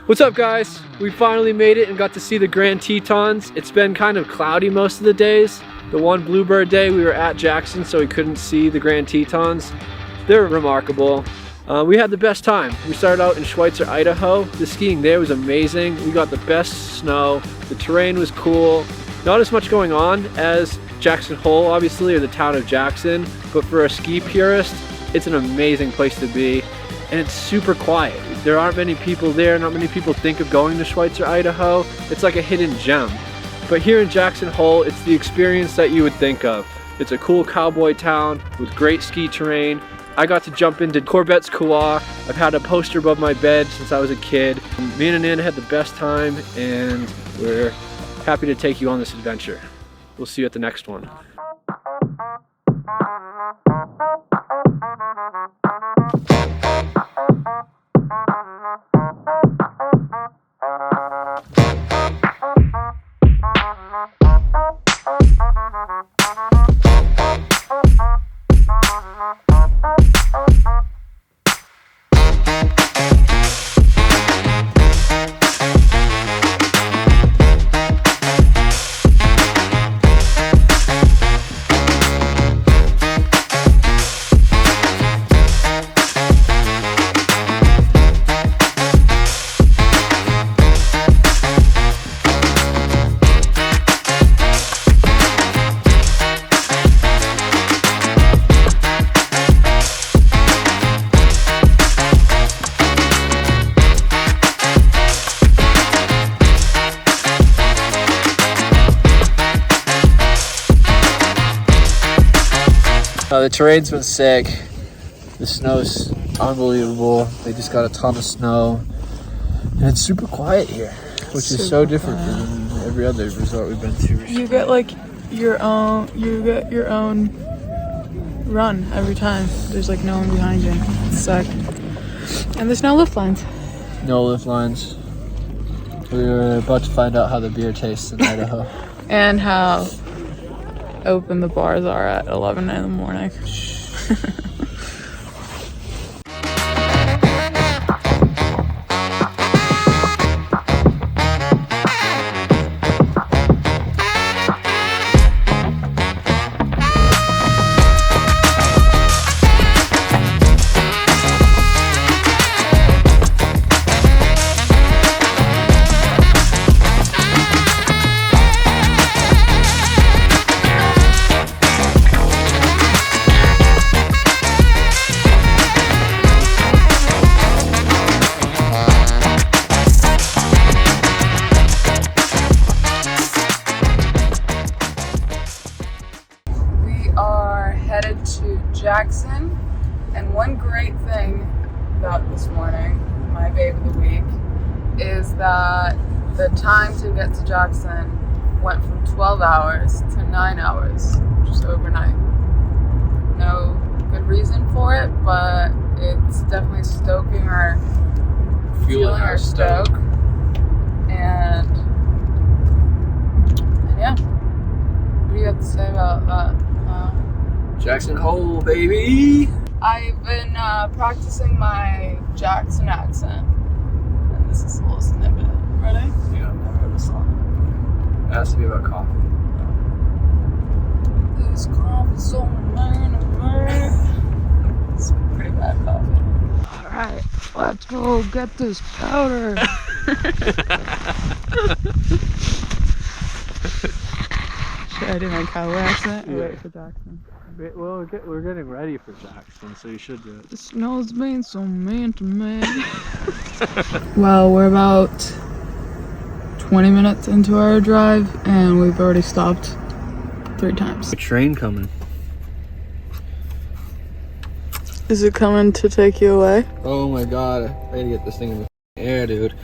What's up, guys? We finally made it and got to see the Grand Tetons. It's been kind of cloudy most of the days. The one Bluebird day we were at Jackson, so we couldn't see the Grand Tetons. They're remarkable. We had the best time. We started out in Schweitzer, Idaho. The skiing there was amazing. We got the best snow. The terrain was cool. Not as much going on as Jackson Hole, obviously, or the town of Jackson, but for a ski purist, it's an amazing place to be. And it's super quiet. There aren't many people there. Not many people think of going to Schweitzer, Idaho. It's like a hidden gem. But here in Jackson Hole, it's the experience that you would think of. It's a cool cowboy town with great ski terrain. I got to jump into Corbet's Couloir. I've had a poster above my bed since I was a kid. Me and Ananda had the best time, and we're happy to take you on this adventure. We'll see you at the next one. The terrain's been sick. The snow's unbelievable. They just got a ton of snow. And it's super quiet here, which is so different from every other resort we've been to recently. You get like your own run every time. There's like no one behind you. It's sick. And there's no lift lines. No lift lines. We were about to find out how the beer tastes in Idaho. And how open the bars are at 11 in the morning. Headed to Jackson, and one great thing about this morning, my babe of the week, is that the time to get to Jackson went from 12 hours to 9 hours just overnight. No good reason for it, but it's definitely stoking our fueling our stoke. And yeah, what do you have to say about that? Jackson Hole, baby! I've been practicing my Jackson accent, and this is a little snippet. Ready? Yeah, I've never heard the song. It has to be about coffee. This coffee's so man. It's pretty bad coffee. Alright, let's go get this powder. Should I do my cowboy accent or wait for Jackson? Well, we're getting ready for Jackson, so you should do it. The snow's being so mean to me. Well, we're about 20 minutes into our drive, and we've already stopped 3 times. A train coming. Is it coming to take you away? Oh my god, I gotta get this thing in the air, dude.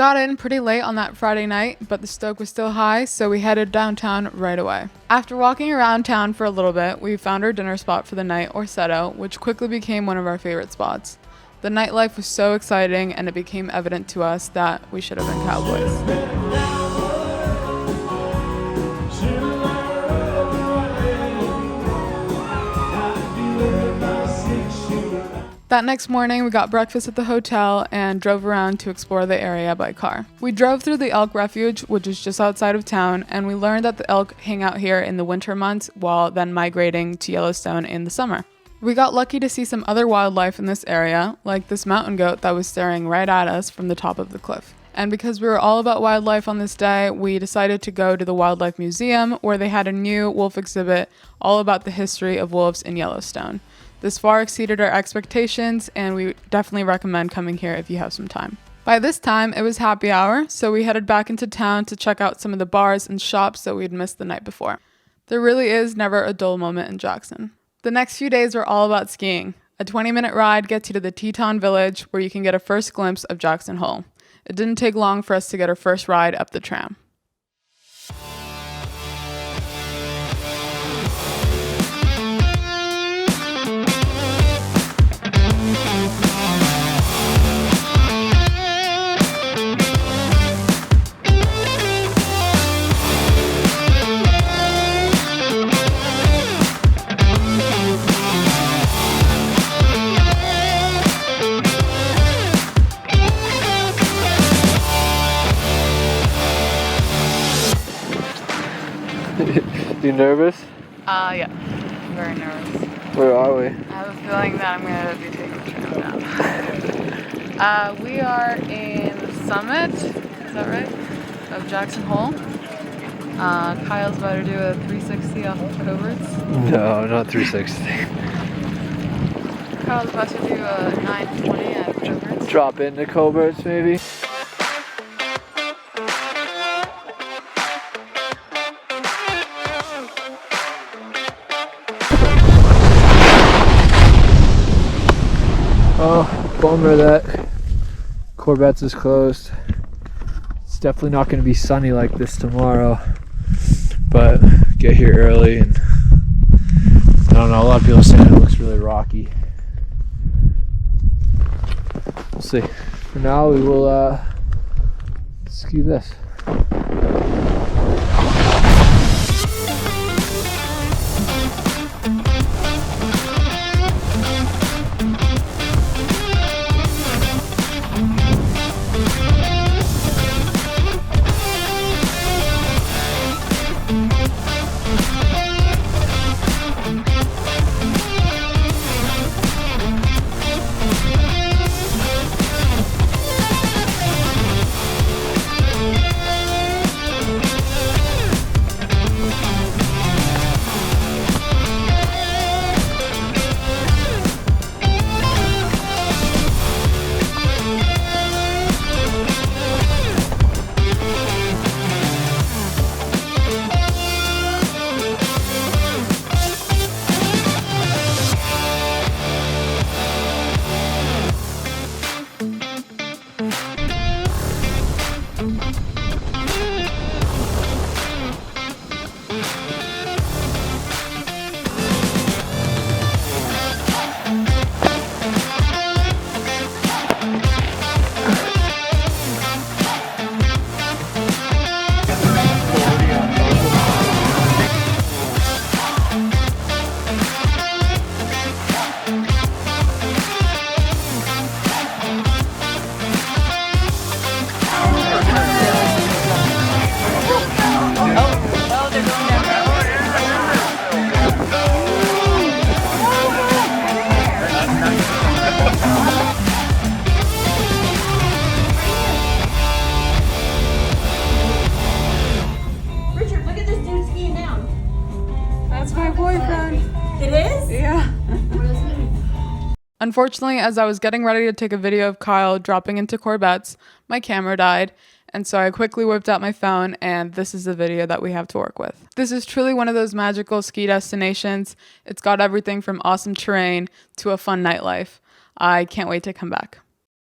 got in pretty late on that Friday night, but the stoke was still high, so we headed downtown right away. After walking around town for a little bit, we found our dinner spot for the night, or Seto, which quickly became one of our favorite spots. The nightlife was so exciting, and it became evident to us that we should have been cowboys. That next morning, we got breakfast at the hotel and drove around to explore the area by car. We drove through the elk refuge, which is just outside of town, and we learned that the elk hang out here in the winter months while then migrating to Yellowstone in the summer. We got lucky to see some other wildlife in this area, like this mountain goat that was staring right at us from the top of the cliff. And because we were all about wildlife on this day, we decided to go to the Wildlife Museum, where they had a new wolf exhibit all about the history of wolves in Yellowstone. This far exceeded our expectations, and we definitely recommend coming here if you have some time. By this time, it was happy hour, so we headed back into town to check out some of the bars and shops that we'd missed the night before. There really is never a dull moment in Jackson. The next few days were all about skiing. A 20-minute ride gets you to the Teton Village, where you can get a first glimpse of Jackson Hole. It didn't take long for us to get our first ride up the tram. You nervous? Yeah. I'm very nervous. Where are we? I have a feeling that I'm going to be taking the tram down. We are in the summit, is that right? Of Jackson Hole. Kyle's about to do a 360 off of Cobert's. No, not 360. Kyle's about to do a 920 at Cobert's. Drop into Cobert's maybe? Oh, bummer that Corbet's is closed. It's definitely not going to be sunny like this tomorrow, but get here early, and I don't know, a lot of people are saying it looks really rocky. We'll see. For now, we will ski this. Unfortunately, as I was getting ready to take a video of Kyle dropping into Corbet's, my camera died, and so I quickly whipped out my phone, and this is the video that we have to work with. This is truly one of those magical ski destinations. It's got everything from awesome terrain to a fun nightlife. I can't wait to come back.